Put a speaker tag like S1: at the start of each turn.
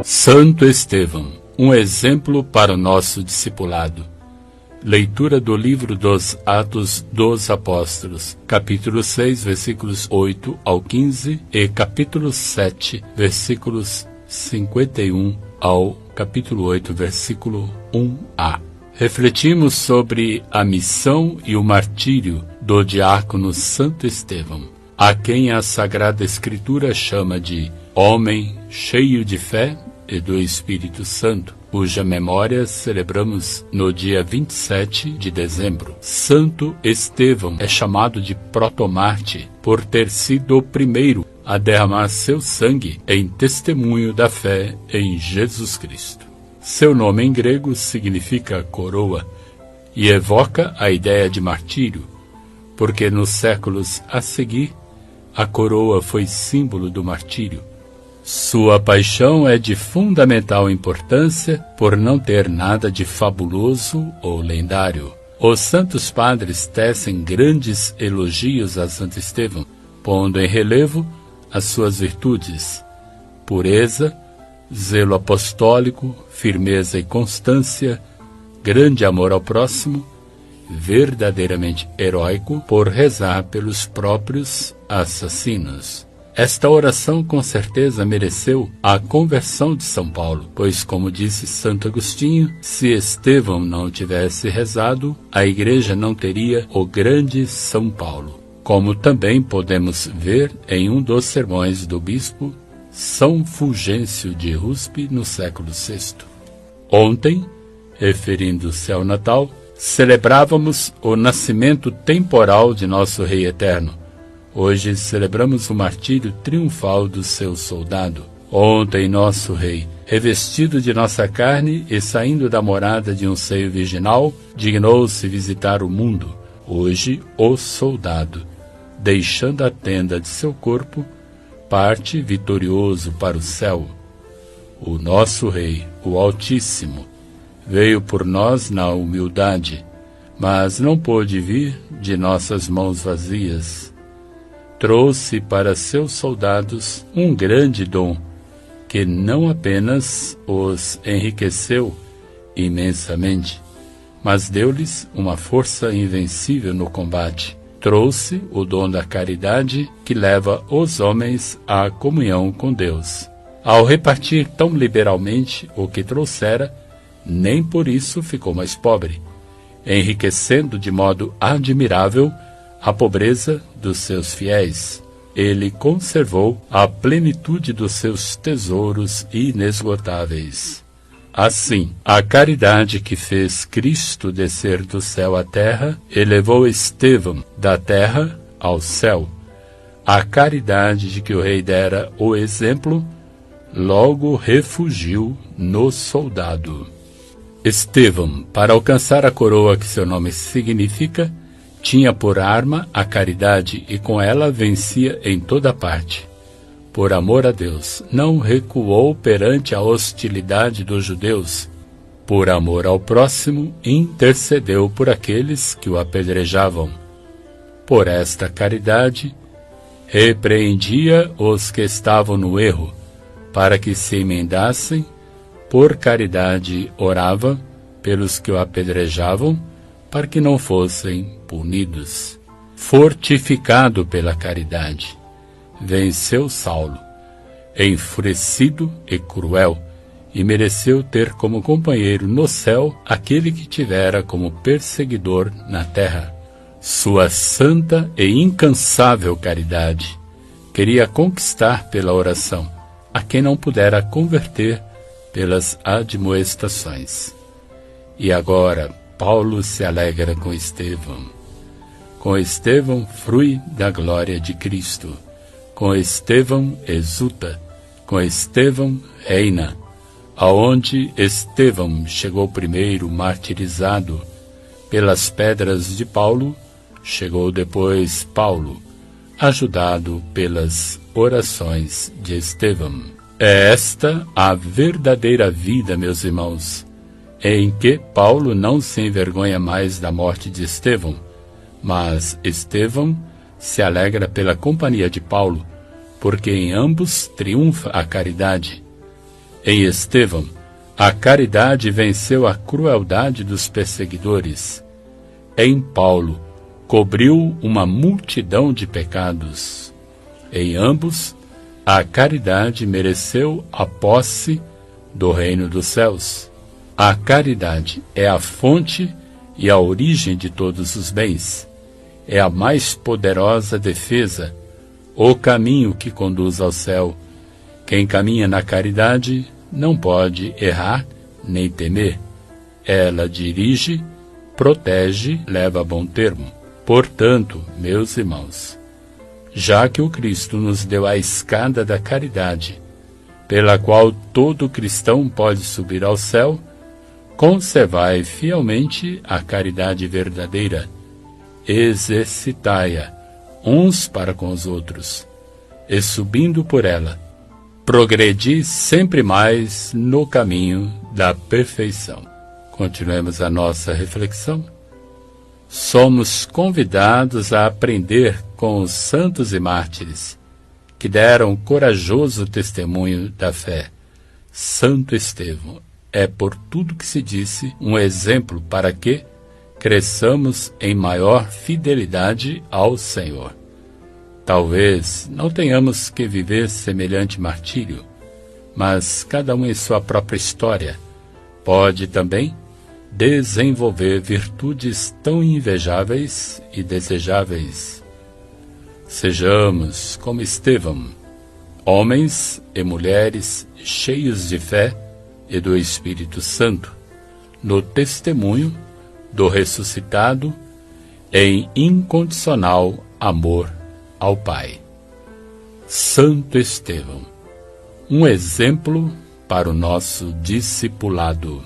S1: Santo Estevão, um exemplo para o nosso discipulado. Leitura do livro dos Atos dos Apóstolos, capítulo 6, versículos 8 ao 15 e capítulo 7, versículos 51 ao capítulo 8, versículo 1a. Refletimos sobre a missão e o martírio do diácono Santo Estevão, a quem a Sagrada Escritura chama de homem cheio de fé e do Espírito Santo, cuja memória celebramos no dia 27 de dezembro. Santo Estevão é chamado de protomarte por ter sido o primeiro a derramar seu sangue em testemunho da fé em Jesus Cristo. Seu nome em grego significa coroa e evoca a ideia de martírio, porque nos séculos a seguir a coroa foi símbolo do martírio. Sua paixão é de fundamental importância por não ter nada de fabuloso ou lendário. Os santos padres tecem grandes elogios a Santo Estevão, pondo em relevo as suas virtudes: pureza, zelo apostólico, firmeza e constância, grande amor ao próximo, verdadeiramente heróico por rezar pelos próprios assassinos. Esta oração com certeza mereceu a conversão de São Paulo, pois, como disse Santo Agostinho, se Estevão não tivesse rezado, a Igreja não teria o grande São Paulo, como também podemos ver em um dos sermões do bispo São Fulgêncio de Ruspe no século VI. Ontem, referindo-se ao Natal, celebrávamos o nascimento temporal de nosso Rei Eterno. Hoje celebramos o martírio triunfal do seu soldado. Ontem nosso Rei, revestido de nossa carne e saindo da morada de um seio virginal, dignou-se visitar o mundo. Hoje o soldado, deixando a tenda de seu corpo, parte vitorioso para o céu. O nosso Rei, o Altíssimo, veio por nós na humildade, mas não pôde vir de nossas mãos vazias. Trouxe para seus soldados um grande dom, que não apenas os enriqueceu imensamente, mas deu-lhes uma força invencível no combate. Trouxe o dom da caridade, que leva os homens à comunhão com Deus. Ao repartir tão liberalmente o que trouxera, nem por isso ficou mais pobre, enriquecendo de modo admirável a pobreza dos seus fiéis. Ele conservou a plenitude dos seus tesouros inesgotáveis. Assim, a caridade que fez Cristo descer do céu à terra, elevou Estevão da terra ao céu. A caridade de que o rei dera o exemplo, logo refugiu no soldado. Estevão, para alcançar a coroa que seu nome significa, tinha por arma a caridade e com ela vencia em toda parte. Por amor a Deus, não recuou perante a hostilidade dos judeus. Por amor ao próximo, intercedeu por aqueles que o apedrejavam. Por esta caridade, repreendia os que estavam no erro, para que se emendassem. Por caridade orava pelos que o apedrejavam, para que não fossem punidos. Fortificado pela caridade, venceu Saulo, enfurecido e cruel, e mereceu ter como companheiro no céu aquele que tivera como perseguidor na terra. Sua santa e incansável caridade queria conquistar pela oração a quem não pudera converter pelas admoestações. E agora Paulo se alegra com Estevão. Com Estevão frui da glória de Cristo. Com Estevão exulta. Com Estevão reina. Aonde Estevão chegou primeiro martirizado pelas pedras de Paulo, chegou depois Paulo, ajudado pelas orações de Estevão. É esta a verdadeira vida, meus irmãos, em que Paulo não se envergonha mais da morte de Estevão, mas Estevão se alegra pela companhia de Paulo, porque em ambos triunfa a caridade. Em Estevão, a caridade venceu a crueldade dos perseguidores. Em Paulo, cobriu uma multidão de pecados. Em ambos, a caridade mereceu a posse do reino dos céus. A caridade é a fonte e a origem de todos os bens. É a mais poderosa defesa, o caminho que conduz ao céu. Quem caminha na caridade não pode errar nem temer. Ela dirige, protege, leva a bom termo. Portanto, meus irmãos, já que o Cristo nos deu a escada da caridade, pela qual todo cristão pode subir ao céu, conservai fielmente a caridade verdadeira, exercitai-a uns para com os outros, e subindo por ela, progredi sempre mais no caminho da perfeição. Continuemos a nossa reflexão. Somos convidados a aprender com os santos e mártires, que deram corajoso testemunho da fé. Santo Estevão é, por tudo que se disse, um exemplo para que cresçamos em maior fidelidade ao Senhor. Talvez não tenhamos que viver semelhante martírio, mas cada um em sua própria história pode também desenvolver virtudes tão invejáveis e desejáveis. Sejamos como Estevão, homens e mulheres cheios de fé e do Espírito Santo, no testemunho do ressuscitado em incondicional amor ao Pai. Santo Estevão, um exemplo para o nosso discipulado.